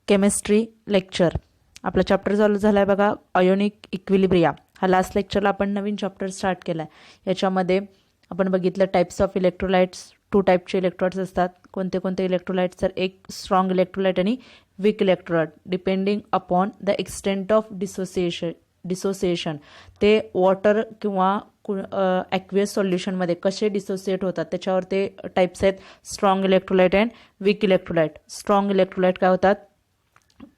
Chemistry lecture. आपला chapter चालू झाला आहे बघा, आयोनिक इक्विलिब्रिया. हा लास्ट लेक्चरला आपण नवीन चॅप्टर स्टार्ट केला आहे. याच्यामध्ये आपण बघितलं टाइप्स ऑफ इलेक्ट्रोलाइट्स. 2 टाईपचे इलेक्ट्रोलाइट्स असतात. कोणते कोणते इलेक्ट्रोलाइट्स? तर एक स्ट्रॉंग इलेक्ट्रोलाइट आणि weak electrolyte. Depending upon the extent of dissociation ते वॉटर किंवा ॲक्वियस सोल्युशनमध्ये कसे डिसोसिएट होतात त्याच्यावर ते टाईप्स आहेत, strong electrolyte and weak electrolyte. Strong electrolyte काय होतात?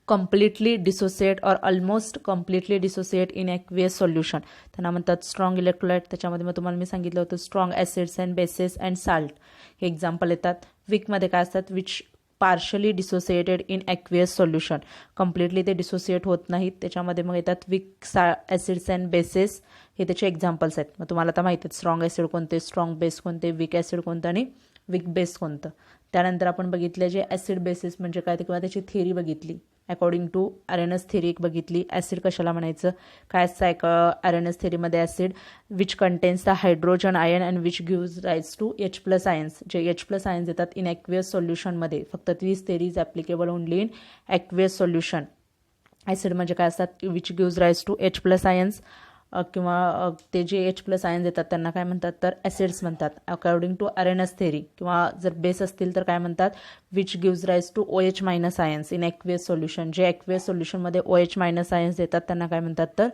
कम्प्लिटली डिसोसिएट और almost completely dissociate in aqueous solution, त्यांना म्हणतात स्ट्रॉंग इलेक्ट्रोलाइट. त्याच्यामध्ये मग तुम्हाला मी सांगितलं होतं strong acids and bases and salt हे एक्झाम्पल येतात. वीकमध्ये काय असतात? Which partially dissociated in aqueous solution, completely ते डिसोसिएट होत नाहीत. त्याच्यामध्ये मग येतात वीक ॲसिड्स अँड बेसेस, हे त्याचे एक्झाम्पल्स आहेत. मग तुम्हाला आता माहिती आहेत स्ट्रॉंग ॲसिड कोणते, स्ट्रॉंग बेस कोणते, वीक ॲसिड कोणतं आणि वीक बेस कोणतं. त्यानंतर आपण बघितले जे ॲसिड बेसिस म्हणजे काय ते, किंवा त्याची थिअरी बघितली. अकॉर्डिंग टू अरेनस थिअरी एक बघितली. ॲसिड कशाला म्हणायचं, काय असतं अरेनस थिअरीमध्ये? Acid which contains the hydrogen ion and which gives rise to H+ ions. जे H+ आयन्स येतात इन ॲक्वियस सोल्युशनमध्ये. फक्त तीच theory is applicable only in aqueous solution. Acid म्हणजे काय असतात? Which gives rise to H+ ions, किंवा ते जे H+ आयन्स येतात त्यांना काय म्हणतात? तर ॲसिड्स म्हणतात अकॉर्डिंग टू अरेनस थेरी. किंवा जर बेस असतील तर काय म्हणतात? Which gives rise to OH- ions in aqueous solution. जे ॲक्वियस सोल्युशनमध्ये OH- आयन्स येतात त्यांना काय म्हणतात? तर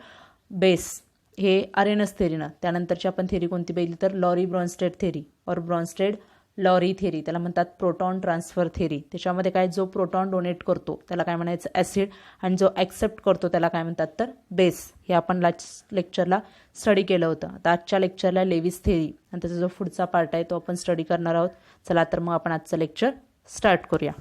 बेस. हे अरेनस थेरीनं. त्यानंतरची आपण थेरी कोणती बघितली? तर लॉरी ब्रॉन्स्टेड थेरी और ब्रॉन्स्टेड लॉरी थेरी. त्याला म्हणतात प्रोटॉन ट्रान्सफर थेरी. त्याच्यामध्ये काय, जो प्रोटॉन डोनेट करतो त्याला काय म्हणायचं? ॲसिड, आणि जो ॲक्सेप्ट करतो त्याला काय म्हणतात? तर बेस. हे आपण लास्ट लेक्चरला स्टडी केलं होतं. आता आजच्या लेक्चरला लेविस थेरी आणि त्याचा जो पुढचा पार्ट आहे तो आपण स्टडी करणार आहोत. चला तर मग आपण आजचं लेक्चर स्टार्ट करूया.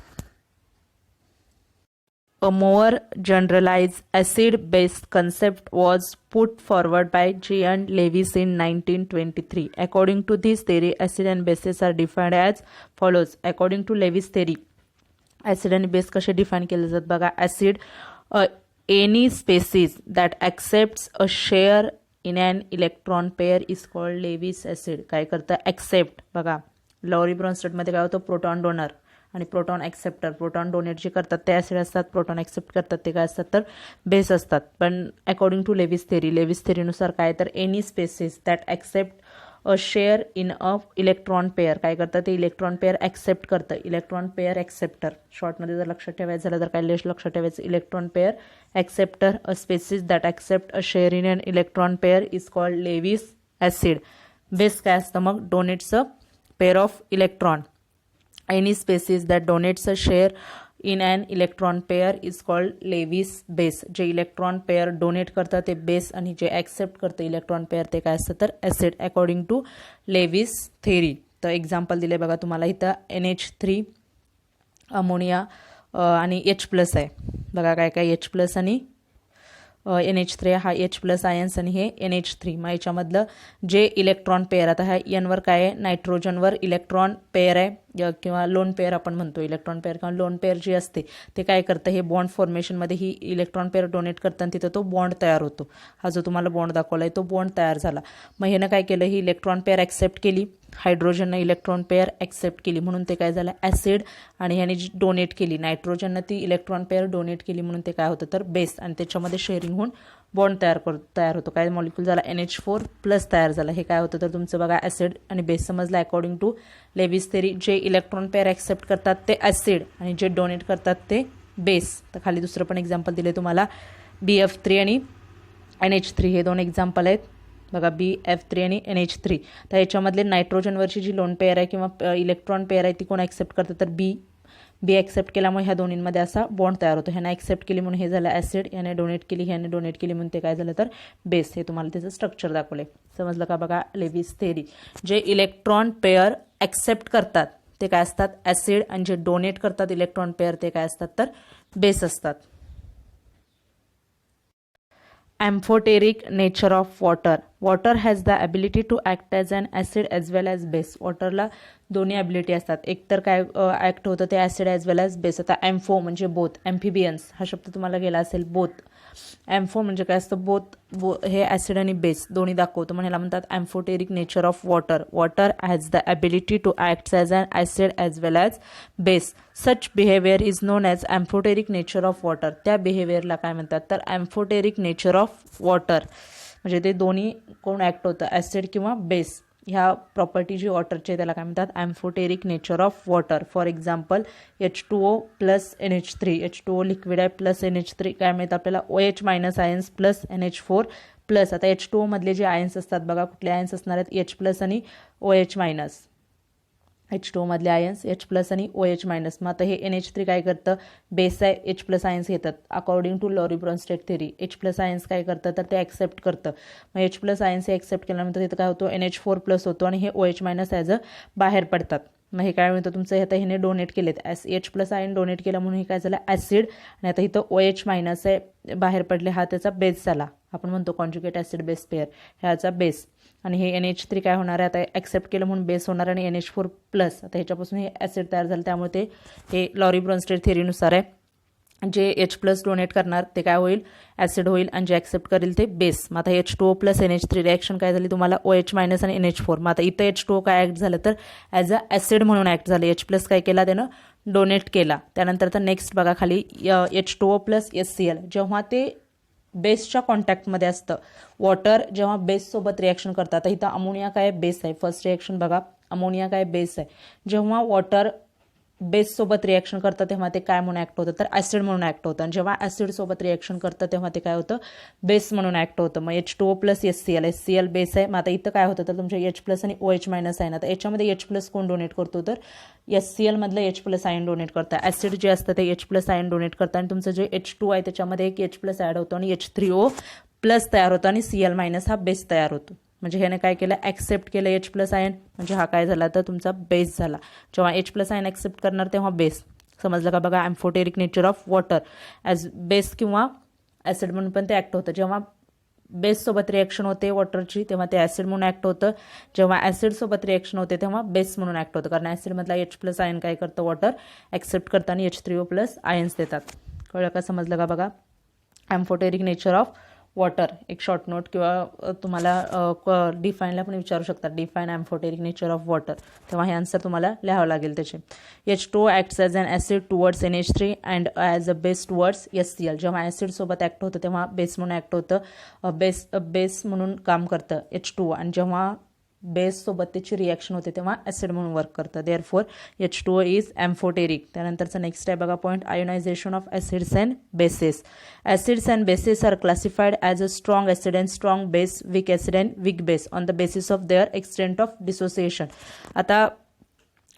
A more generalized acid-base concept was put forward by Jean Lewis in 1923. According to this theory, acid and bases are defined as follows. According to Lewis theory, acid and base कसे define केले जातात बघा. acid, any species that accepts a share in an electron pair is called Lewis acid. काय करतं? accept. बघा lorry ब्रॉन्स्टेडमध्ये काय होतं? Proton donor आणि प्रोटॉन ॲक्सेप्टर. प्रोटॉन डोनेट जे करतात ते ॲसिड असतात, प्रोटॉन ॲक्सेप्ट करतात ते काय असतात? तर बेस असतात. पण अकॉर्डिंग टू लेविस थेरीनुसार काय, तर any species that accept a share in a electron pair काय करतं? ते इलेक्ट्रॉन पेअर ॲक्सेप्ट करतं. इलेक्ट्रॉन पेअर ॲक्सेप्टर, शॉर्टमध्ये जर लक्षात ठेवायचं झालं तर काय लक्षात ठेवायचं? Electron pair acceptor. A species that accept a share in an electron pair is called Lewis acid. Base काय असतं मग? Donates a pair of electron. Any species that donates a share in an electron pair is called Lewis base. जे electron pair donate करतं ते base, आणि जे accept करतं electron pair ते काय असतं? तर acid. According to Lewis theory. तर एक्झाम्पल दिले बघा तुम्हाला इथं. NH3 अमोनिया आणि H+ आहे बघा. काय काय? H+ आणि NH3 हा H+ आयन्स आणि हे NH3. मग याच्यामधलं जे इलेक्ट्रॉन पेअर, आता ह्या N-वर काय आहे? नायट्रोजनवर इलेक्ट्रॉन पेअर आहे, किंवा लोन पेअर आपण म्हणतो. इलेक्ट्रॉन पेअर किंवा लोन पेअर जे असते ते काय करतं? हे बॉन्ड फॉर्मेशनमध्ये ही इलेक्ट्रॉन पेअर डोनेट करतं आणि तिथं तो बॉन्ड तयार होतो. हा जो तुम्हाला बॉन्ड दाखवला आहे तो बॉन्ड तयार झाला. मग ह्यानं काय केलं? ही इलेक्ट्रॉन पेअर ॲक्सेप्ट केली, हायड्रोजननं इलेक्ट्रॉन पेअर ॲक्सेप्ट केली म्हणून ते काय झालं? ॲसिड. आणि ह्याने जी डोनेट केली नायट्रोजननं ती इलेक्ट्रॉन पेअर डोनेट केली म्हणून ते काय होतं? तर बेस. आणि त्याच्यामध्ये शेअरिंग होऊन बॉन्ड तयार होतो. काय मॉलिक्यूल झाला? NH4+ तयार झाला. हे काय होतं? तर तुमचं बघा ॲसिड आणि बेस समजला. अकॉर्डिंग टू लेविस थेरी जे इलेक्ट्रॉन पेअर ॲक्सेप्ट करतात ते ॲसिड आणि जे डोनेट करतात ते बेस. तर खाली दुसरं पण एक्झाम्पल दिले तुम्हाला. BF3 आणि NH3 हे 2 एक्झाम्पल आहेत बघा. BF3 आणि NH3. तर याच्यामधले नायट्रोजनवरची जी लोन पेअर आहे किंवा इलेक्ट्रॉन पेअर आहे ती कोण ॲक्सेप्ट करतं? तर बी ॲक्सेप्ट केल्यामुळे ह्या दोन्हींमध्ये असा बॉन्ड तयार होतो. ह्याने ॲक्सेप्ट केली म्हणून हे झालं ॲसिड, ह्याने डोनेट केली, ह्याने डोनेट केली म्हणून ते काय झालं? तर बेस. हे तुम्हाला त्याचं स्ट्रक्चर दाखवले. समजलं का बघा? लेविस थेरी. जे इलेक्ट्रॉन पेअर ॲक्सेप्ट करतात ते काय असतात? ॲसिड, आणि जे डोनेट करतात इलेक्ट्रॉन पेअर ते काय असतात? तर बेस असतात. Amphoteric nature of water. Water has the ability to act as an acid as well as base. वॉटरला दोन्ही ॲबिलिटी असतात. एक तर काय ॲक्ट होतं ते acid as well as base. आता ॲम्फो म्हणजे बोथ. ॲम्फिबियन्स हा शब्द तुम्हाला गेला असेल. बोथ ॲम्फो म्हणजे काय असतं, हे ॲसिड आणि बेस दोन्ही दाखवतो, म्हणून ह्याला म्हणतात amphoteric nature of water. Water has the ability to act as an acid as well as base. Such behaviour is known as amphoteric nature of water. त्या बिहेवियरला काय म्हणतात तर ॲम्फोटेरिक नेचर ऑफ वॉटर. म्हणजे ते दोन्ही कोण ॲक्ट होतं, ॲसिड किंवा बेस. ह्या प्रॉपर्टी जी वॉटरचे त्याला काय म्हणतात amphoteric nature of water. For example H2O plus NH3. H2O liquid आहे प्लस NH3 काय मिळतं आपल्याला OH minus ions plus NH4 plus. आता H2O मधले जे आयन्स असतात बघा, कुठले आयन्स असणार आहेत, H प्लस आणि OH मायनस. H2O मधले आयन्स H प्लस आणि OH मायनस. मग आता हे NH3 काय करतं, बेस आहे, H प्लस आयन्स घेतात. According to Lowry Bronsted theory H plus ions काय करतं तर ते ॲक्सेप्ट करतं. मग H प्लस आयन्स हे ॲक्सेप्ट केल्यानंतर तिथं काय होतं, NH4 प्लस होतो आणि हे OH मायनस ॲज अ बाहेर पडतात. मग हे काय म्हणतं तुमचं, आता ह्याने डोनेट केलेत, H प्लस आयन डोनेट केलं म्हणून हे काय झालं ॲसिड, आणि आता इथं OH मायनस आहे बाहेर पडले, हा त्याचा बेस झाला. आपण म्हणतो कॉन्जुगेट ॲसिड बेस पेअर, ह्याचा बेस. आणि हे NH3 काय होणार आहे, आता ॲक्सेप्ट केलं म्हणून बेस होणार आणि NH4 प्लस. आता ह्याच्यापासून हे ॲसिड तयार झालं, त्यामुळे हे लॉरी ब्रॉन्स्टेड थेरीनुसार आहे. जे H प्लस डोनेट करणार ते काय होईल, ॲसिड होईल, आणि जे ॲक्सेप्ट करेल ते बेस. मग आता H2O प्लस NH3 रिॲक्शन काय झाली तुम्हाला, OH मायनस आणि NH4. मग आता इथं H2O काय ॲक्ट झालं तर ॲज अ ॲसिड म्हणून ॲक्ट झालं. H प्लस काय केला त्यानं डोनेट केला. त्यानंतर तर नेक्स्ट बघा खाली H2O प्लस HCl. जेव्हा ते बेसच्या कॉन्टॅक्टमध्ये असतं, वॉटर जेव्हा बेससोबत रिॲक्शन करतात. आता इथं अमोनिया काय बेस आहे, फर्स्ट रिॲक्शन बघा, अमोनिया काय बेस आहे. जेव्हा वॉटर बेससोबत रिॲक्शन करतं तेव्हा ते काय म्हणून ॲक्ट होतं तर ॲसिड म्हणून ॲक्ट होतं. आणि जेव्हा ॲसिडसोबत रिॲक्शन करतं तेव्हा ते काय होतं, बेस म्हणून ॲक्ट होतं. मग H2O प्लस HCl बेस आहे. मग आता इथं काय होतं तर तुमच्या H प्लस आणि OH मायनस आहे ना, तर याच्यामध्ये H प्लस कोण डोनेट करतो तर HCl मधलं H प्लस आयन डोनेट करतं. ॲसिड जे असतं ते H प्लस आयन डोनेट करतं, आणि तुमचं जे H2 आहे त्याच्यामध्ये एक H प्लस ॲड होतो आणि H3O प्लस तयार होतो, आणि Cl मायनस हा बेस तयार होतो. म्हणजे ह्याने काय केलं, ॲक्सेप्ट केलं H प्लस आयन, म्हणजे हा काय झाला तर तुमचा बेस झाला. जेव्हा H प्लस आयन ॲक्सेप्ट करणार तेव्हा बेस. समजलं का बघा, amphoteric nature of water as base किंवा ॲसिड म्हणून पण ते ॲक्ट होतं. जेव्हा बेससोबत रिॲक्शन होते वॉटरची तेव्हा ते ॲसिड म्हणून ॲक्ट होतं. जेव्हा ॲसिडसोबत रिॲक्शन होते तेव्हा बेस म्हणून ॲक्ट होतं, कारण ॲसिडमधला H प्लस आयन काय करतं, वॉटर ॲक्सेप्ट करतं आणि H3O प्लस आयन्स देतात. कळलं का, समजलं का बघा, ॲम्फोटेरिक नेचर ऑफ वॉटर. एक शॉर्ट नोट किंवा तुम्हाला डिफाईनला पण विचारू शकतात, define amphoteric nature of water, तेव्हा हे आन्सर तुम्हाला लिहावं लागेल त्याचे. H2O acts as an acid towards NH3 and as a base towards HCl. जेव्हा ॲसिडसोबत ॲक्ट होतं तेव्हा बेस म्हणून ॲक्ट होतं, बेस म्हणून काम करतं H2O, आणि जेव्हा बेससोबत त्याची रिॲक्शन होते तेव्हा ॲसिड म्हणून वर्क करतं. Therefore H2O is amphoteric. त्यानंतरचा नेक्स्ट आहे बघा point, ionisation of acids and bases. Acids and bases are classified as a strong acid and strong base, weak acid and weak base on the basis of their extent of dissociation. आता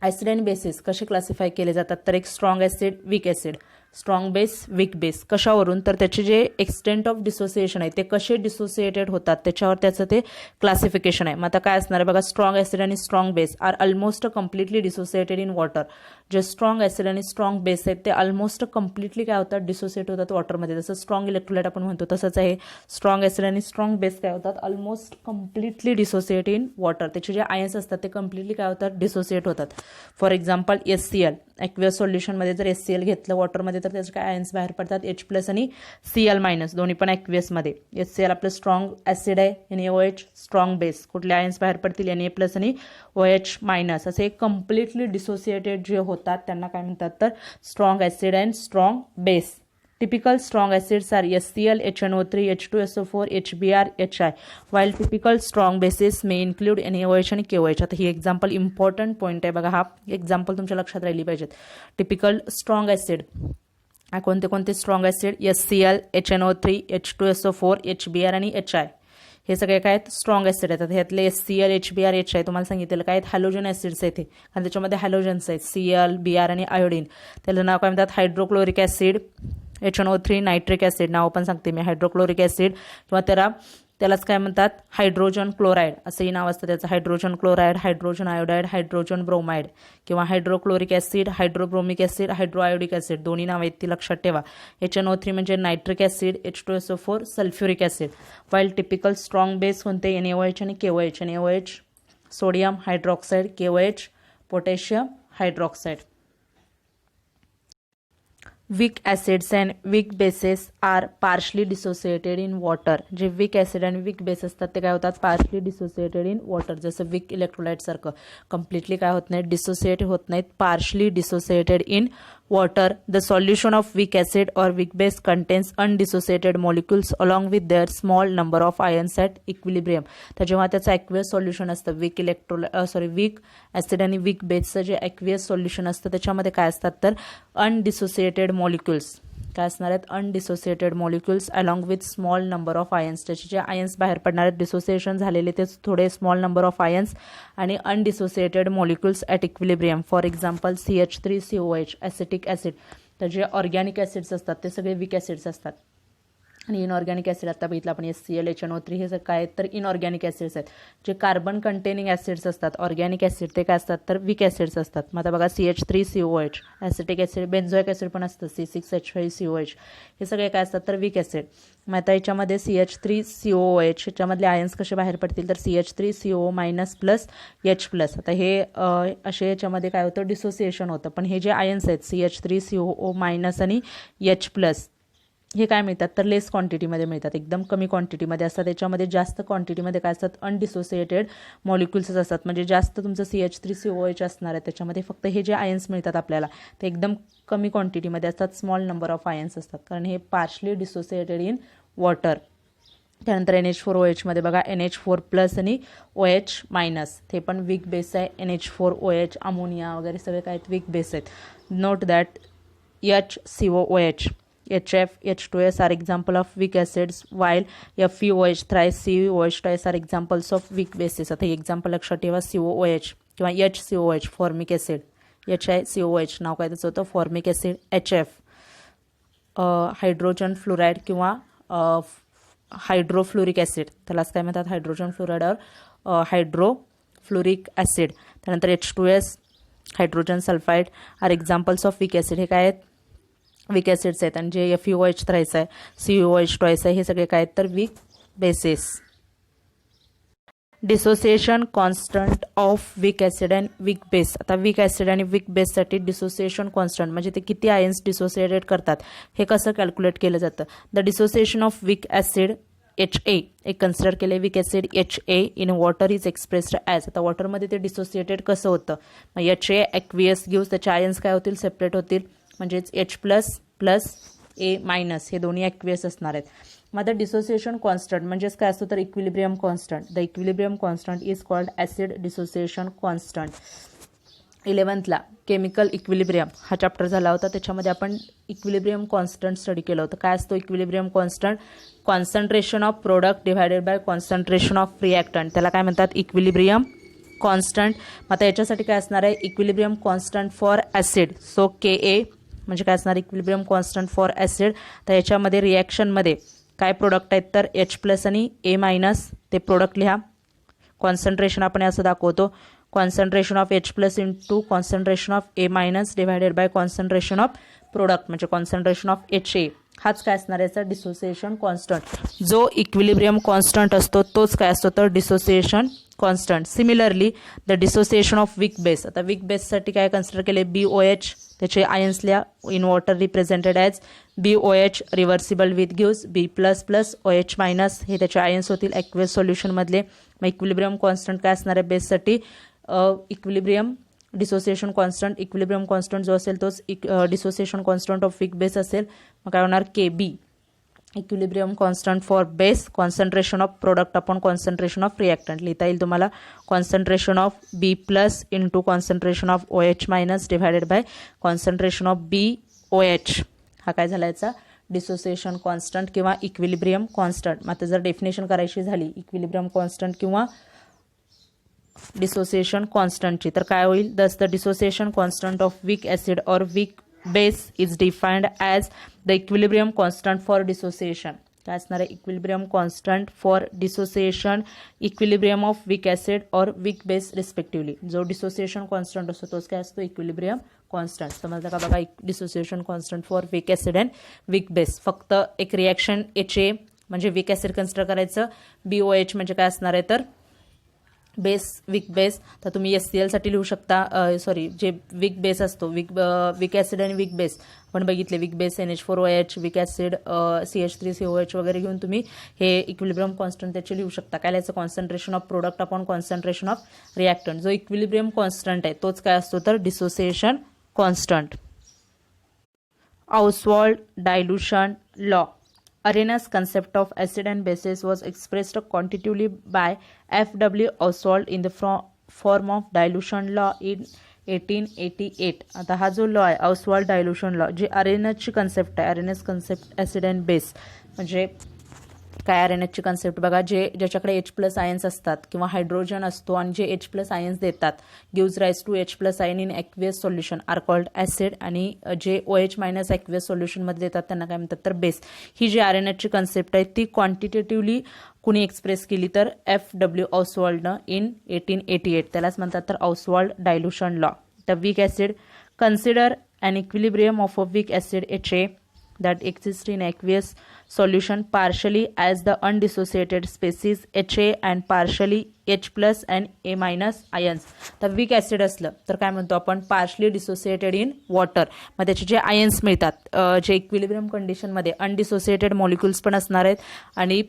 acid and bases कसे classify केले जातात तर एक strong acid, weak acid, strong base, weak base. कशावरून तर त्याचे जे एक्सटेंट ऑफ डिसोसिएशन आहे ते कसे डिसोसिएटेड होतात त्याच्यावर त्याचं ते क्लासिफिकेशन आहे. मग आता काय असणार आहे बघा, स्ट्रॉंग ॲसिड आणि strong base are almost completely dissociated in water. जे स्ट्रॉंग ॲसिड आणि स्ट्रॉंग बेस आहेत ते ऑलमोस्ट कम्प्लिटली काय होतात, डिसोसिएट होतात वॉटरमध्ये. जसं स्ट्रॉंग इलेक्ट्रोलाइट आपण म्हणतो तसंच आहे, स्ट्रॉंग ॲसिड आणि स्ट्रॉंग बेस काय होतात, almost completely dissociate in water. त्याचे जे आयन्स असतात ते कम्प्लिटली काय होतात, डिसोसिएट होतात. फॉर एक्झाम्पल HCl, ॲक्वियस सोल्युशनमध्ये जर HCl घेतलं वॉटरमध्ये तर त्याचे काय आयन्स बाहेर पडतात, H प्लस आणि Cl मायनस, दोन्ही पण ॲक्वियसमध्ये. HCl आपलं स्ट्रॉंग ॲसिड आहे, NaOH स्ट्रॉंग बेस, कुठले आयन्स बाहेर पडतील, Na प्लस आणि OH मायनस. असे कम्प्लिटली डिसोसिएटेड जे होतात त्यांना काय म्हणतात तर strong acid and strong base. Typical strong acids are HCl, HNO3, H2SO4, HBr, HI, while typical strong bases may include NaOH आणि KOH. आता ही एक्झाम्पल इम्पॉर्टंट पॉईंट आहे बघा, हा एक्झाम्पल तुमच्या लक्षात राहिली पाहिजेत. टिपिकल स्ट्रॉंग ॲसिड कोणते कोणते strong acid, HCl, HNO3, H2SO4, HBr आणि HI. हे सगळे काय आहेत, स्ट्रॉंग ॲसिड आहेत. ह्यातले HCl, HBr, HI तुम्हाला सांगितलेलं काय आहेत, हॅलोजन ॲसिड्स आहेत. आणि त्याच्यामध्ये हॅलोजन्स आहेत, Cl, Br आणि आयोडीन. त्याला नाव काय म्हणतात, hydrochloric acid, HNO3, nitric acid, नाव पण सांगते मी, हायड्रोक्लोरिक ॲसिड, किंवा त्यालाच काय म्हणतात, हायड्रोजन क्लोराईड असंही नाव असतं त्याचं, hydrogen chloride, hydrogen iodide, hydrogen bromide, किंवा हायड्रोक्लोरिक ॲसिड, हायड्रोब्रोमिक ॲसिड, हायड्रोआयोडिक ॲसिड, दोन्ही नाव आहेत ती लक्षात ठेवा. HNO3 म्हणजे nitric acid, H2SO4 sulphuric acid. While typical strong base कोणते, NaOH आणि KOH. NaOH sodium hydroxide, KOH potassium hydroxide. weak acids and weak bases are partially dissociated in water. जे weak acid आणि weak base असतात ते काय होतात partially dissociated in water. जसं weak electrolyte सारखं completely काय होत नाही dissociate होत नाहीत, partially dissociated in water. The solution of weak acid or weak base contains undissociated molecules along with their small number of ions at equilibrium. तर जेव्हा त्याचं aqueous solution असतं weak acid आणि weak baseचं जे aqueous solution असतं त्याच्यामध्ये काय असतात तर undissociated molecules काय असणार आहेत undissociated molecules along with small number of ions. त्याचे जे आयन्स बाहेर पडणार आहेत डिसोसिएशन झालेले ते थोडे स्मॉल नंबर ऑफ आयन्स आणि undissociated molecules at equilibrium. For example CH3COH acetic acid. तर जे ऑर्गॅनिक ॲसिड्स असतात ते सगळे वीक ॲसिड्स असतात आणि इनऑर्गॅनिक ॲसिड आता बघितलं आपण HCl HNO3 हे सगळं काय तर इनऑर्गॅनिक ॲसिड्स आहेत. जे कार्बन कंटेनिंग ॲसिड्स असतात ऑर्गॅनिक ॲसिड ते काय असतात तर वीक ॲसिड्स असतात. मग आता बघा CH3COH ॲसिटिक ॲसिड, बेन्झोइक ॲसिड पण असतं C6H5COH हे सगळे काय असतात तर वीक ॲसिड. मग आता याच्यामध्ये CH3COOH ह्याच्यामधले आयन्स कसे बाहेर पडतील तर CH3CO- + H+. आता हे असे याच्यामध्ये काय होतं डिसोसिएशन होतं. पण हे जे आयन्स आहेत CH3CO- आणि H+, हे काय मिळतात तर लेस क्वांटिटीमध्ये मिळतात, एकदम कमी क्वांटिटीमध्ये असतात. त्याच्यामध्ये जास्त क्वांटिटीमध्ये काय असतात अनडिसोसिएटेड मॉलिक्युल्स असतात. म्हणजे जास्त तुमचं CH3COH असणार आहे त्याच्यामध्ये फक्त हे जे आयन्स मिळतात आपल्याला ते एकदम कमी क्वांटिटीमध्ये असतात, स्मॉल नंबर ऑफ आयन्स असतात कारण हे पार्शली डिसोसिएटेड इन वॉटर. त्यानंतर NH4OH मध्ये बघा NH4+ आणि OH- ते पण वीक बेस आहे. NH4OH अमोनिया वगैरे सगळे काय वीक बेस आहेत. Note that HCOOH HF, H2S are example of weak acids while FeOH, thrice COH twice are examples of weak bases. आता हे एक्झाम्पल लक्षात ठेवा COOH किंवा HCOH फॉर्मिक ॲसिड. HiCOH नाव काय त्याचं होतं formic acid. HF hydrogen fluoride किंवा हायड्रोफ्लोरिक ॲसिड, त्यालाच काय म्हणतात हायड्रोजन फ्लोराईड और हायड्रोफ्लोरिक ॲसिड. त्यानंतर H2S hydrogen sulphide are examples of weak acid. हे काय आहेत वीक ॲसिड्स आहेत. आणि जे FeOH थ्राईस आहे COOH ट्वाईस आहे हे सगळे काय आहेत तर weak bases. Dissociation constant of weak acid and weak base. आता वीक ॲसिड आणि वीक बेससाठी डिसोसिएशन कॉन्स्टंट म्हणजे ते किती आयन्स डिसोसिएटेड करतात हे कसं कॅल्क्युलेट केलं जातं. The dissociation of weak acid HA एक कन्सिडर केले weak acid HA in water is expressed as. आता वॉटरमध्ये ते डिसोसिएटेड कसं होतं मग HA ॲक्वियस गिव्स त्याचे आयन्स काय होतील सेपरेट होतील म्हणजेच H++ A- हे दोन्ही ॲक्वियस असणार आहेत. मग आता डिसोसिएशन कॉन्स्टंट म्हणजेच काय असतो तर equilibrium constant. The equilibrium constant is called acid dissociation constant. 11th chemical equilibrium हा चॅप्टर झाला होता त्याच्यामध्ये आपण इक्विलिब्रियम कॉन्स्टंट स्टडी केलं होतं. काय असतो equilibrium constant concentration of product divided by concentration of reactant, त्याला काय म्हणतात इक्विलिब्रियम कॉन्स्टंट. मग आता याच्यासाठी काय असणार आहे equilibrium constant for acid. So KA म्हणजे काय असणार इक्विलिब्रियम कॉन्स्टंट फॉर ॲसिड. तर याच्यामध्ये रिॲक्शनमध्ये काय प्रोडक्ट आहेत तर H+ आणि A- ते प्रोडक्ट लिहा. कॉन्सन्ट्रेशन आपण असं दाखवतो concentration of H+ into concentration of A- divided by concentration of product म्हणजे कॉन्सन्ट्रेशन ऑफ HA. हाच काय असणार याचा डिसोसिएशन कॉन्स्टंट. जो इक्विलिब्रियम कॉन्स्टंट असतो तोच काय असतो तर dissociation constant. Similarly the dissociation of weak base. आता वीक बेससाठी काय कन्सिडर केले BOH त्याचे आयन्स लिहा in water represented as BOH reversible with gives B++ OH- हे त्याचे आयन्स होतील ॲक्वियस सोल्युशनमधले. मग इक्विलिब्रियम कॉन्स्टंट काय असणार आहे बेससाठी equilibrium dissociation constant. Equilibrium constant जो असेल तोच dissociation constant of weak base असेल. मग काय होणार KB equilibrium constant for base concentration of product upon concentration of reactant. लिहिता येईल तुम्हाला concentration of B+ into concentration of OH- divided by concentration of BOH. हा काय झाला याचा डिसोसिएशन कॉन्स्टंट किंवा इक्विलिब्रियम कॉन्स्टंट. मग आता जर डेफिनेशन करायची झाली इक्विलिब्रियम कॉन्स्टंट किंवा डिसोसिएशन कॉन्स्टंटची तर काय होईल thus the dissociation constant of weak acid और weak base is defined as the equilibrium constant for dissociation. काय असणार आहे equilibrium constant for dissociation equilibrium of weak acid और वीक बेस रिस्पेक्टिव्हली. जो डिसोसिएशन कॉन्स्टंट असतो तोच काय असतो इक्विलिब्रियम कॉन्स्टंट. समजलं का बघा dissociation constant for weak acid and weak base. फक्त एक रिॲक्शन HA म्हणजे वीक ॲसिड कन्सिडर करायचं. BOH म्हणजे काय असणार आहे तर बेस विक बेस तर तुम्ही HCl साठी लिहू शकता, सॉरी जे विक बेस असतो विक ॲसिड आणि विक बेस आपण बघितले, विक बेस NH4OH, विक ॲसिड CH3COH वगैरे घेऊन तुम्ही हे इक्विलिब्रियम कॉन्स्टंट त्याचे लिहू शकता. काय लिहायचं, concentration of product upon concentration of reactant. जो इक्विलिब्रियम कॉन्स्टंट आहे तोच काय असतो तर dissociation constant. Ostwald dilution law. Arrhenius concept of acid and bases was expressed quantitatively by F.W. Ostwald in the form of dilution law in 1888. आता हा जो law आहे ऑस्वाल्ड डायल्युशन लॉ, जी अरेनसची कन्सेप्ट आहे, अरेनस कन्सेप्ट ॲसिड अँड बेस म्हणजे काय, अरेनसची concept बघा, ज्याच्याकडे H+ ions असतात किंवा हायड्रोजन असतो आणि जे H+ आयन्स देतात gives rise to H+ ion in aqueous solution are called acid, आणि जे OH- ॲक्वियस सोल्युशनमध्ये देतात त्यांना काय म्हणतात तर बेस. ही जी अरेनसची कन्सेप्ट आहे ती क्वांटिटेटिव्हली कुणी एक्सप्रेस केली तर F.W. ऑस्वाल्डनं इन 1888. त्यालाच म्हणतात तर Ostwald dilution law. The weak acid, consider an equilibrium of a weak acid HA that exists in aqueous solution partially as the undissociated species HA and partially H+ and A- ions. तर weak acid असलं तर काय म्हणतो आपण, partially dissociated in water. मग त्याचे जे ions मिळतात, जे इक्विलिब्रियम कंडिशनमध्ये अनडिसोसिएटेड मॉलिक्युल्स पण असणार आहेत आणि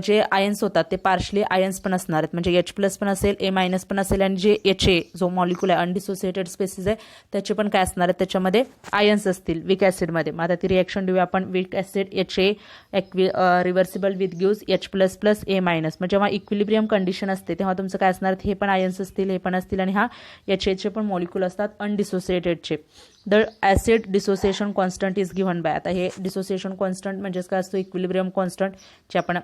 जे आयन्स होतात ते पार्शली आयन्स पण असणार आहेत, म्हणजे H+ पण असेल, A- पण असेल, आणि जे HA जो मॉलिक्युल आहे अनडिसोसिएटेड स्पेसिस आहे त्याचे पण काय असणार आहेत, त्याच्यामध्ये आयन्स असतील वीक ॲसिडमध्ये. मग आता ती रिॲक्शन देऊया आपण. Weak acid HA reversible with gives H++ A-. मग जेव्हा इक्विलिब्रियम कंडिशन असते तेव्हा तुमचं काय असणार, हे पण आयन्स असतील, हे पण असतील, आणि हा HAचे पण मॉलिक्युल असतात अनडिसोसिएटेडचे. The acid dissociation constant is given by. आता हे डिसोसिएशन कॉन्स्टंट म्हणजेच काय असतो, इक्विलिब्रियम कॉन्स्टंट जे आपण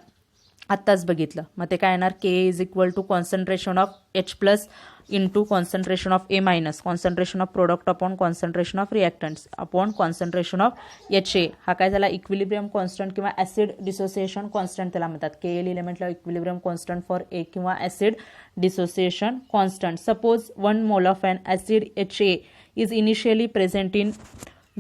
आत्ताच बघितलं. मग ते काय येणार, Ka is equal to concentration of H+ into concentration of A-, concentration of product upon concentration of reactants upon concentration of HA. हा काय झाला, इक्विलिब्रियम कॉन्स्टंट किंवा ॲसिड डिसोसिएशन कॉन्स्टंट त्याला म्हणतात. Ka लिहिले म्हटलं इक्विलिब्रियम कॉन्स्टंट फॉर A किंवा acid dissociation constant. Suppose 1 mole of an acid HA is initially present in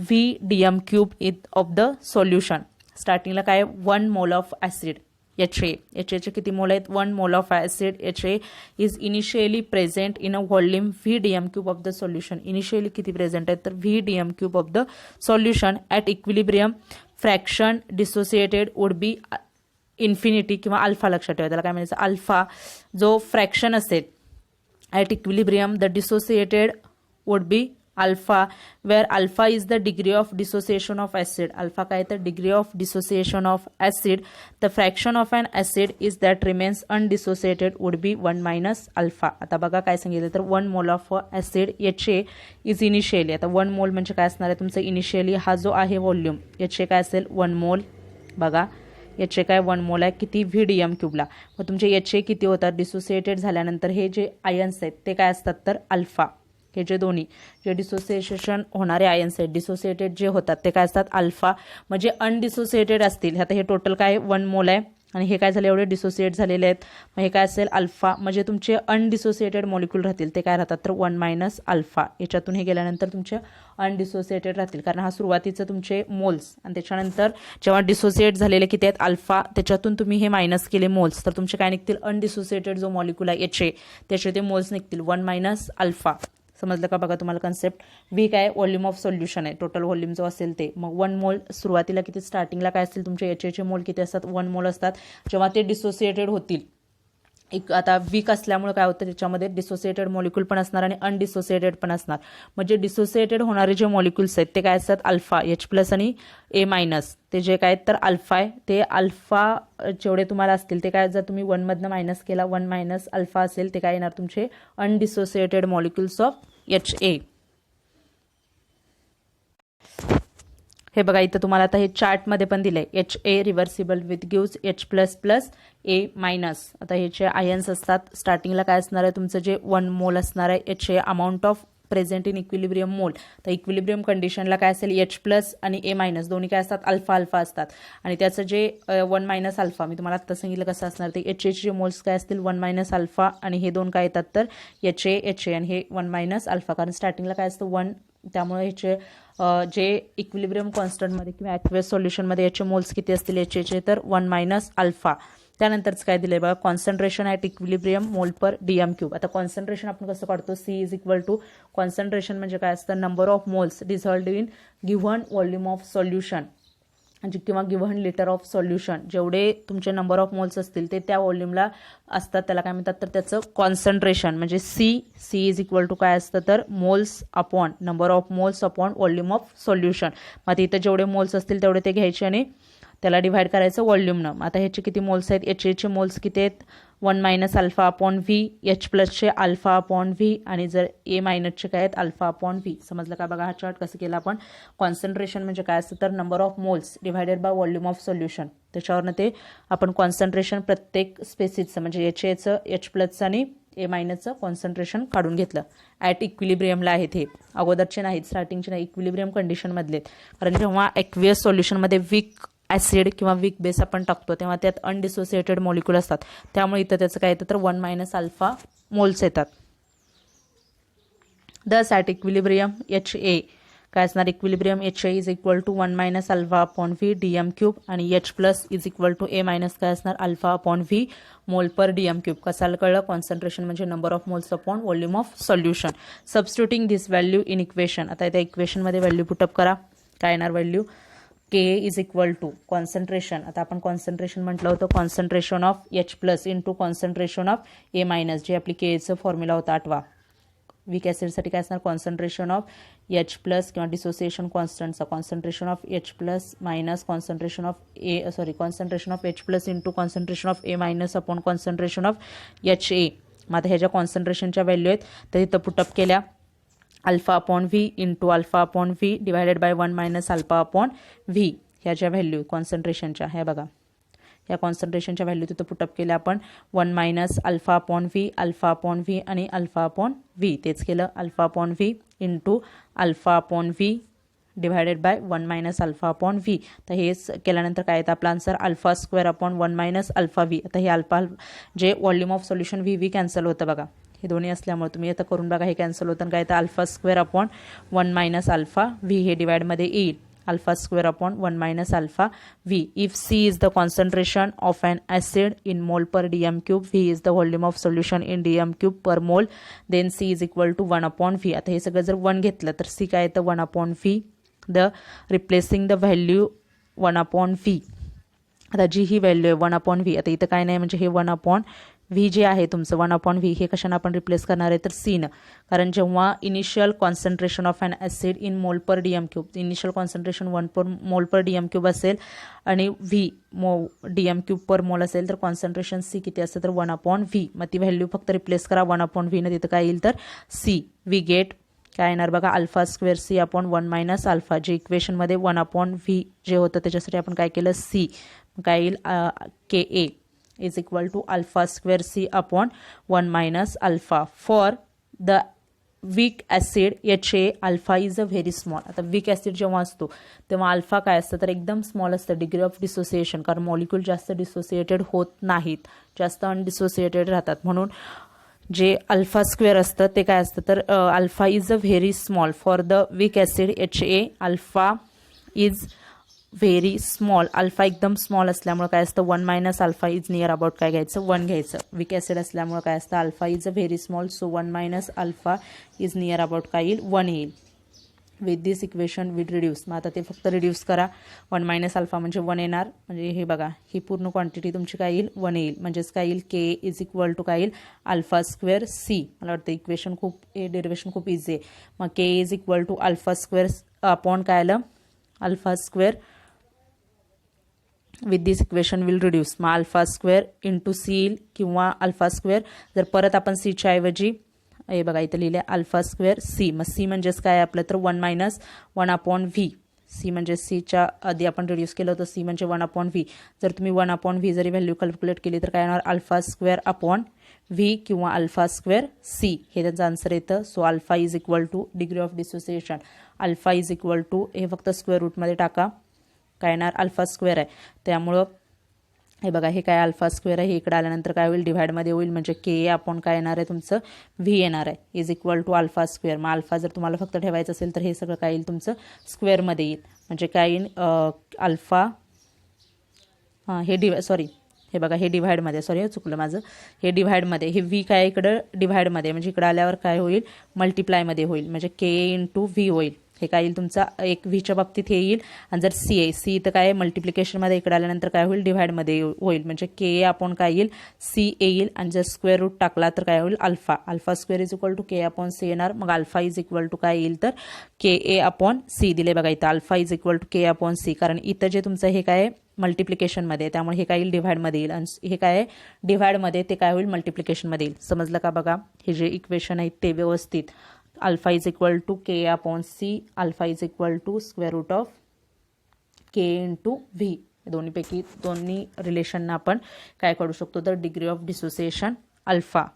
VDM³ of the solution. स्टार्टिंगला काय, 1 मोल ऑफ ॲसिड HAचे किती मोल आहेत, 1 mole of acid HA is initially present in a volume VDM³ of the solution. Initially किती present आहेत तर VDM³ of the solution. At equilibrium fraction dissociated would be infinity किंवा alpha. लक्षात ठेवा, त्याला काय म्हणायचं, अल्फा जो फ्रॅक्शन असेल at equilibrium the dissociated would be alpha, where alpha is the degree of dissociation of acid. Alpha काय तर degree of dissociation of acid. The fraction of an acid is that remains undissociated would be 1 - alpha. आता बघा काय सांगितलं तर 1 mole of acid HA is initially. आता 1 मोल म्हणजे काय असणार आहे तुमचं, इनिशियली हा जो आहे व्हॉल्यूम HA काय असेल 1 मोल. बघा HA काय 1 मोल आहे किती, VDM³ला. मग तुमचे HA किती होतात डिसोसिएटेड झाल्यानंतर, हे जे आयन्स आहेत ते काय असतात तर अल्फा. हे जे दोन्ही जे डिसोसिएशन होणारे आयन्स आहेत, डिसोसिएटेड जे होतात ते काय असतात अल्फा. म्हणजे अनडिसोसिएटेड असतील, आता हे टोटल काय 1 मोल आहे आणि हे काय झाले एवढे डिसोसिएट झालेले आहेत, मग हे काय असेल अल्फा. म्हणजे तुमचे अनडिसोसिएटेड मॉलिक्यूल राहतील ते काय राहतात तर 1 - अल्फा. याच्यातून हे गेल्यानंतर तुमचे अनडिसोसिएटेड राहतील, कारण हा सुरुवातीचं तुमचे मोल्स आणि त्याच्यानंतर जेव्हा डिसोसिएट झालेले किती आहेत अल्फा, त्याच्यातून तुम्ही हे मायनस केले मोल्स, तर तुमचे काय निघतील अनडिसोसिएटेड जो मॉलिक्यूल आहे HA त्याचे ते मोल्स निघतील 1 - अल्फा. समजलं का बघा तुम्हाला कन्सेप्ट. व्ही काय व्हॉल्यूम ऑफ सोल्युशन आहे, टोटल व्हॉल्यूम जो असेल ते. मग 1 मोल सुरुवातीला किती, स्टार्टिंगला काय असतील तुमचे HAचे मोल किती असतात 1 मोल असतात. जेव्हा ते डिसोसिएटेड होतील, एक आता वीक असल्यामुळे काय होतं त्याच्यामध्ये डिसोसिएटेड मॉलिक्यूल पण असणार आणि अनडिसोसिएटेड पण असणार. म्हणजे डिसोसिएटेड होणारे जे मॉलिक्युल्स आहेत ते काय असतात अल्फा, H+ आणि A-. ते जे काय तर अल्फा आहे, ते अल्फा जेवढे तुम्हाला असतील ते काय, जर तुम्ही 1 मधनं मायनस केला 1 - अल्फा असेल ते काय येणार तुमचे अनडिसोसिएटेड मॉलिक्युल्स ऑफ HA. हे बघा इथं तुम्हाला आता हे चार्टमध्ये पण दिलंय, HA reversible with gives H++ A-. आता हे जे आयन्स असतात स्टार्टिंगला काय असणार आहे तुमचं जे 1 मोल असणार आहे HA amount of present in equilibrium मोल. तर इक्विलिब्रियम कंडिशनला काय असेल H+ आणि A- दोन्ही काय असतात अल्फा अल्फा असतात. आणि त्याचं जे 1 - अल्फा मी तुम्हाला आत्ता सांगितलं कसं असणार ते, HAचे मोल्स काय असतील 1 - अल्फा आणि हे दोन काय येतात तर HA आणि हे 1 - अल्फा, कारण स्टार्टिंगला काय असतं 1, त्यामुळे ह्याचे जे इक्विलिब्रियम कॉन्स्टंटमध्ये किंवा ॲक्वेस सोल्युशनमध्ये याचे मोल्स किती असतील HAचे तर 1 - अल्फा. त्यानंतरच काय दिलंय बघा, concentration at equilibrium mole per DM cube. आता कॉन्सन्ट्रेशन आपण कसं काढतो, C is equal to concentration म्हणजे काय असतं, number of moles dissolved in given volume of solution किंवा गिव्हन लिटर ऑफ सोल्युशन. जेवढे तुमचे नंबर ऑफ मोल्स असतील ते त्या व्हॉल्यूमला असतात, त्याला काय म्हणतात, तर त्याचं कॉन्सन्ट्रेशन म्हणजे सी इज इक्वल टू काय असतं, तर moles upon number of moles upon volume of solution. मग इथं जेवढे मोल्स असतील तेवढे ते घ्यायचे आणि त्याला डिव्हाइड करायचं व्हॉल्यूमनं. आता ह्याचे किती मोल्स आहेत, एच एचे मोल्स किती आहेत, 1 minus alpha upon V, H प्लसचे अल्फा अपॉन व्ही आणि जर ए मायनसचे काय आहेत अल्फा अपॉन व्ही. समजलं का बघा हा चार्ट कसं केला आपण. कॉन्सन्ट्रेशन म्हणजे काय असतं, तर number of moles divided by volume of solution. त्याच्यावरनं ते आपण कॉन्सन्ट्रेशन प्रत्येक स्पेसिसचं म्हणजे एच एचं, एच प्लसचं आणि ए मायनसचं कॉन्सन्ट्रेशन काढून घेतलं. ॲट इक्विलिब्रियमला आहेत हे, अगोदरचे नाहीत, स्टार्टिंगचे नाही, इक्विलिब्रियम कंडिशनमधले. कारण जेव्हा ॲक्वियस सोल्युशनमध्ये वीक ॲसिड किंवा वीक बेस आपण टाकतो तेव्हा त्यात अनडिसोसिएटेड मॉलिक्यूल असतात, त्यामुळे इथं त्याचं काय येतं, तर 1 मायनस अल्फा मोल्स येतात. दस ॲट इक्विलिब्रियम एच ए काय असणार, equilibrium H A is equal to 1 minus alpha upon V DM cube आणि H plus is equal to A minus काय असणार, alpha upon V mole per DM cube. कसाला कळलं, concentration म्हणजे number of moles upon volume of solution. Substituting this value in equation. आता त्या इक्वेशनमध्ये value put up करा. काय येणार value, K is equal to concentration. आता आपण कॉन्सन्ट्रेशन म्हटलं होतं, concentration of H plus into concentration of A minus, जे आपली के एचं फॉर्म्युला होता 8वा. वीक ॲसिडसाठी काय असणार, कॉन्सन्ट्रेशन ऑफ एच प्लस किंवा डिसोसिएशन कॉन्स्टंटचा concentration of H plus minus concentration of H plus into concentration of A minus upon concentration of H A. मग आता ह्याच्या कॉन्सन्ट्रेशनच्या व्हॅल्यू आहेत तर इथं पुटअप केल्या, alpha upon V into alpha upon V divided by 1 minus alpha upon V. ह्याच्या value कॉन्सन्ट्रेशनच्या ह्या बघा, या कॉन्सन्ट्रेशनच्या व्हॅल्यू तिथं पुटअप केल्या आपण, 1 मायनस अल्फा अपॉन व्ही आणि अल्फा अपॉन व्ही. तेच केलं, alpha upon V into alpha upon V divided by 1 minus alpha upon V. तर हेच केल्यानंतर काय येतं आपला answer, alpha square upon 1 minus alpha V. आता हे अल्फा जे volume of solution V cancel होतं बघा, हे दोन्ही असल्यामुळे तुम्ही आता करून बघा, हे कॅन्सल होतं काय येतं, alpha square upon 1 minus alpha V हे डिवाइडमध्ये येईल, alpha square upon 1 minus alpha V. If C is the concentration of an acid in mole per DM cube, V is the volume of solution in DM cube per mole, then C is equal to 1 upon V. आता हे सगळं जर 1 घेतलं तर C काय येतं 1 upon V. Replacing the value 1 upon V. आता जी ही value आहे 1 अपॉन व्ही, आता इथं काय नाही म्हणजे हे 1 अपॉन व्ही जे आहे तुमचं 1 अपॉन व्ही हे कशानं आपण रिप्लेस करणार आहे तर सीनं. कारण जेव्हा initial concentration of an acid in mole per DM cube, initial concentration 1 per mole per DM cube असेल आणि व्ही डीएम क्यूब पर मोल असेल तर कॉन्सन्ट्रेशन सी किती असतं तर 1 अपॉन व्ही. मग ती व्हॅल्यू फक्त रिप्लेस करा 1 अपॉन व्हीनं, तिथं काय येईल तर सी. वी गेट काय येणार बघा, alpha square C upon 1 minus alpha. जे इक्वेशनमध्ये 1 अपॉन व्ही जे होतं त्याच्यासाठी आपण काय केलं सी. काय येईल के ए is equal to alpha square c upon 1 minus alpha. For the weak acid HA, alpha is a very small. आता weak acid जेव्हा असतो तेव्हा अल्फा काय असतं तर एकदम स्मॉल असतं, डिग्री ऑफ डिसोसिएशन, कारण मॉलिक्यूल जास्त डिसोसिएटेड होत नाहीत, जास्त अनडिसोसिएटेड राहतात. म्हणून जे अल्फा स्क्वेअर असतं ते काय असतं तर alpha is a very small. For the weak acid HA, alpha is very small. Alpha एकदम स्मॉल असल्यामुळे काय असतं 1 minus alpha is near about काय घ्यायचं 1 घ्यायचं. वीक ॲसिड असल्यामुळे काय असतं alpha is a very small, so 1 minus alpha is near about काय येईल 1 येईल. With this equation with reduce. मग आता ते फक्त रिड्यूस करा, 1 मायनस अल्फा म्हणजे 1 येणार, म्हणजे हे बघा ही पूर्ण क्वांटिटी तुमची काय येईल 1 येईल. म्हणजेच काय येईल के इज इक्वल टू काय येईल अल्फा स्क्वेअर सी. मला वाटतं इक्वेशन खूप डेरिवेशन खूप इझी आहे. मग K is equal to alpha square upon काय आलं alpha square. With this equation will reduce. मग अल्फा स्क्वेअर इंटू सी येईल किंवा अल्फा स्क्वेअर. जर परत आपण सीच्या ऐवजी हे बघा इथं लिहिले अल्फा स्क्वेअर सी. मग सी म्हणजेच काय आपलं तर 1 मायनस 1 अपॉन व्ही. सी म्हणजे सीच्या आधी आपण रिड्यूस केलं होतं, सी म्हणजे 1 अपॉन व्ही. जर तुम्ही 1 अपॉन व्ही जरी व्हॅल्यू कॅल्क्युलेट केली तर काय येणार अल्फा स्क्वेअर अपॉन व्ही किंवा अल्फा स्क्वेअर सी. हे त्याचं आन्सर येतं. So alpha is equal to degree of dissociation, alpha is equal to हे फक्त स्क्वेअर रूटमध्ये टाका, काय येणार अल्फा स्क्वेअर आहे. त्यामुळं हे बघा हे काय अल्फा स्क्वेअर आहे, हे इकडे आल्यानंतर काय होईल डिव्हाइडमध्ये होईल, म्हणजे के आपण काय येणार आहे तुमचं व्ही येणार आहे is equal to alpha square. मग अल्फा जर तुम्हाला फक्त ठेवायचं असेल तर हे सगळं काय येईल तुमचं स्क्वेअरमध्ये येईल. म्हणजे काय येईल अल्फा हे हे बघा हे डिव्हाइडमध्ये, सॉरी चुकलं माझं, हे डिव्हाइडमध्ये, हे व्ही काय इकडं डिव्हाइडमध्ये, म्हणजे इकडं आल्यावर काय होईल मल्टिप्लायमध्ये होईल, म्हणजे के इंटू व्ही होईल. हे काय येईल तुमचा एक व्हीच्या बाबतीत हे येईल. आणि जर सी तर काय मल्टिप्लिकेशनमध्ये इकडे आल्यानंतर काय होईल डिव्हाइडमध्ये होईल, म्हणजे के आपण काय येईल सी येईल. आणि जर स्क्वेअर रूट टाकला तर काय होईल alpha square is equal to K upon C येणार. मग अल्फा इज इक्वल टू काय येईल तर के ए अपॉन सी दिले बघा इथं alpha is equal to K upon C, कारण इथं जे तुमचं हे काय मल्टिप्लिकेशनमध्ये, त्यामुळे हे काय येईल डिव्हाइडमध्ये येईल. आणि हे काय डिव्हाइडमध्ये ते काय होईल मल्टिप्लिकेशनमध्ये येईल. समजलं का बघा, हे जे इक्वेशन आहेत ते व्यवस्थित. Alpha is equal to K upon C, alpha is equal to square root of K into V, दोन्हीपैकी दोन्ही रिलेशनना आपण काय काढू शकतो तर degree of dissociation alpha.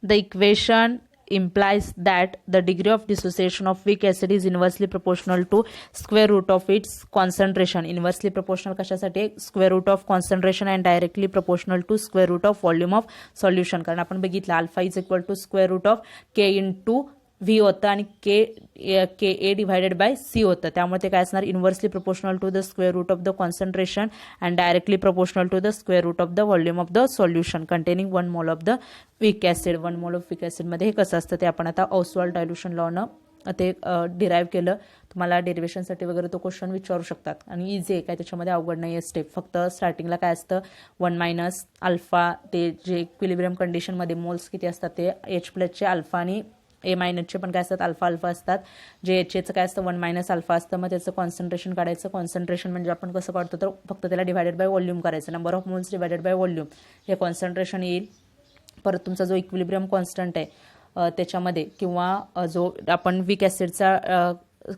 The equation implies that the degree of dissociation of weak acid is inversely proportional to square root of its concentration. Inversely proportional कशासाठी square root of concentration and directly proportional to square root of volume of solution. कारण आपण बघितलं alpha is equal to square root of K into V होतं आणि K A divided by C होतं, त्यामुळे ते काय असणार inversely proportional to the square root of the concentration and directly proportional to the square root of the volume of the solution containing 1 mole of the weak acid. 1 mole of weak ॲसिडमध्ये हे कसं असतं ते आपण आता Oswald dilution लॉनं ते derive केलं. तुम्हाला डेरिव्हेशनसाठी वगैरे तो क्वेश्चन विचारू शकतात आणि इझी आहे, काय त्याच्यामध्ये अवघड नाही आहे स्टेप. फक्त स्टार्टिंगला काय असतं 1 मायनस अल्फा, ते जे इक्विलिब्रियम कंडिशनमध्ये मोल्स किती असतात ते एच प्लसचे अल्फा आणि ए मायनसचे पण काय असतात अल्फा असतात. जे एचचं काय असतं 1 मायनस अल्फा असतं, मग त्याचं कॉन्सन्ट्रेशन काढायचं. कॉन्सन्ट्रेशन म्हणजे आपण कसं काढतो तर फक्त त्याला डिवायडेड बाय व्हॉल्यूम करायचं, number of moles divided by volume, हे कॉन्सन्ट्रेशन येईल. परत तुमचा जो इक्विलिब्रियम कॉन्स्टंट आहे त्याच्यामध्ये, किंवा जो आपण वीक ॲसिडचा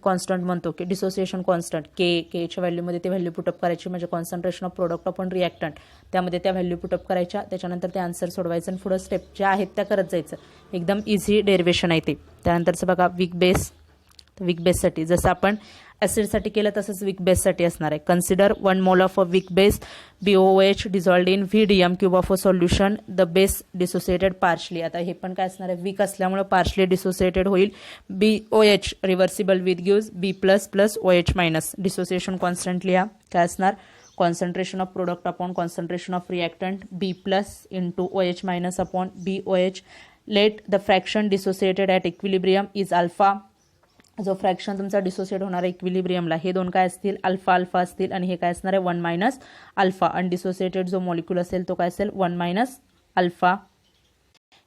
कॉन्स्टंट म्हणतो की डिसोसिएशन कॉन्स्टंट केच्या व्हॅल्यूमध्ये ते व्हॅल्यू पुटअप करायची, म्हणजे concentration of product of reactant, त्यामध्ये त्या व्हॅल्यू पुटअप करायच्या. त्याच्यानंतर ते आन्सर सोडवायचं आणि पुढं स्टेप ज्या आहेत त्या करत जायचं. एकदम इझी डेरिव्हेशन आहे ते. त्यानंतरचं बघा वीक बेससाठी जसं आपण ॲसिडसाठी केलं तसंच वीक बेससाठी असणार आहे. Consider 1 mole of a weak base BOH dissolved in VDM cube of a solution, the base dissociated partially. आता हे पण काय असणार आहे वीक असल्यामुळे पार्शली डिसोसिएटेड होईल. BOH reversible with gives B plus plus OH minus. Dissociation constant लिहा, काय असणार concentration of product upon concentration of reactant B plus into OH minus upon BOH. Let the fraction dissociated at equilibrium is alpha. जो fraction तुमचा dissociate होणार आहे इक्विलिब्रियमला, हे दोन काय असतील अल्फा असतील, आणि हे काय असणार आहे 1 मायनस अल्फा. अनडिसोसिएटेड जो मॉलिक्यूल असेल तो काय असेल 1 मायनस अल्फा.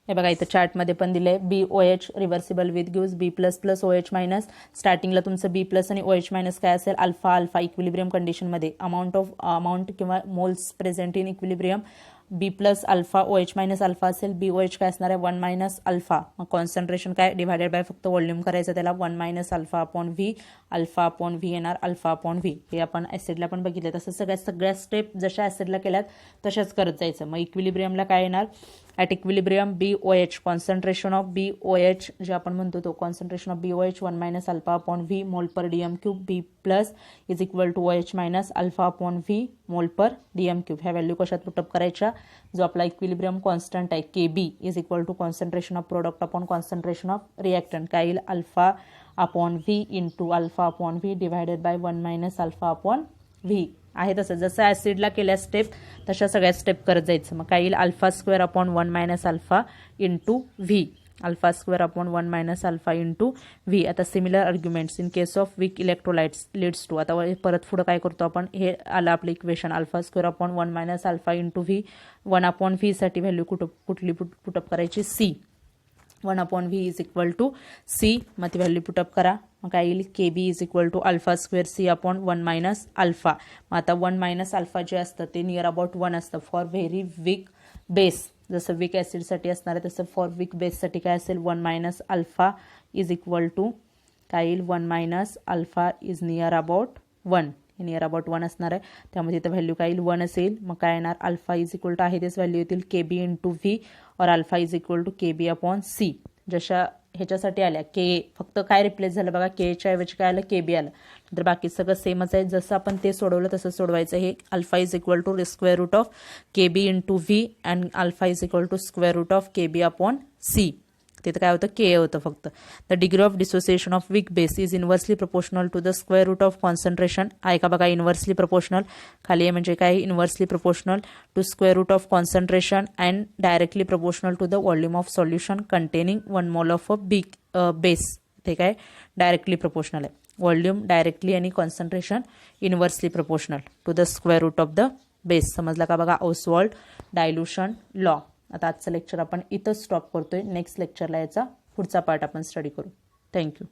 हे बघा इथं चार्टमध्ये पण दिले BOH reversible with gives B plus plus OH minus. स्टार्टिंगला तुमचं B प्लस आणि OH मायनस काय असेल अल्फा इक्विलिब्रियम कंडिशनमध्ये. अमाऊंट किंवा moles present in equilibrium B plus alpha OH minus alpha असेल. BOH काय असणार आहे 1 मायनस अल्फा. मग कॉन्सन्ट्रेशन काय डिवायडेड बाय फक्त व्हॉल्यूम करायचं त्याला 1 minus alpha upon V, alpha upon V येणार अल्फा अपॉन व्ही. हे आपण ॲसिडला पण बघितलं तसं सगळ्या स्टेप जशा ॲसिडला केल्यात तशाच करत जायचं. मग इक्विलिब्रियमला काय येणार at equilibrium BOH concentration of BOH जे आपण म्हणतो तो concentration of BOH 1 minus alpha upon V mole per DM cube. B plus is equal to OH minus alpha upon V mole per DM cube. ह्या value कशात put up करायच्या, जो आपला equilibrium constant आहे KB is equal to concentration of product upon concentration of reactant, काय येईल alpha upon V into alpha upon V divided by 1 minus alpha upon V. आहे तसं जसं ॲसिडला केल्या स्टेप तशा सगळ्या स्टेप करत जायचं. मग काय येईल alpha square upon 1 minus alpha into V, alpha square upon 1 minus alpha into V. आता similar arguments in case of weak electrolytes leads to. आता परत पुढं काय करतो आपण, हे आलं आपलं equation alpha square upon 1 minus alpha into V. 1 upon V साठी व्हॅल्यू कुठली पुटअप करायची C. 1 upon V is equal to C. मग ती व्हॅल्यू पुटअप करा. मग काय येईल KB is equal to alpha square C upon 1 minus alpha. मग आता 1 मायनस अल्फा जे असतं ते नियर अबाउट 1 असतं फॉर व्हेरी वीक बेस. जसं वीक ॲसिडसाठी असणार आहे तसं फॉर वीक बेससाठी काय असेल 1 minus alpha is equal to काय येईल 1 minus alpha is near about 1. हे नियर अबाउट 1 असणार आहे, त्यामध्ये इथं व्हॅल्यू काय येईल 1 असेल. मग काय येणार अल्फा इज इक्वल टू आहे तेच व्हॅल्यू येतील KB इंटू व्ही और alpha is equal to KB upon C. जशा ह्याच्यासाठी आल्या के फक्त काय रिप्लेस झालं बघा, केच्या ऐवजी काय आलं KB आलं, तर बाकी सगळं सेमच आहे. जसं आपण ते सोडवलं तसं सोडवायचं. हे alpha is equal to square root of KB into V and alpha is equal to square root of KB upon C. तिथे काय होतं के होतं फक्त. The degree of dissociation of weak base is inversely proportional to the square root of concentration. आहे का बघा, inversely proportional. खाली आहे म्हणजे काय, inversely proportional to square root of concentration and directly proportional to the volume of solution containing 1 mole of a base. ते काय directly proportional आहे. व्हॉल्यूम डायरेक्टली आणि concentration inversely proportional to the square root of the base. समजला का बघा Oswald dilution law. आता आजचं lecture आपण इथंच स्टॉप करतोय. नेक्स्ट लेक्चरला याचा पुढचा पार्ट आपण स्टडी करू. थँक्यू.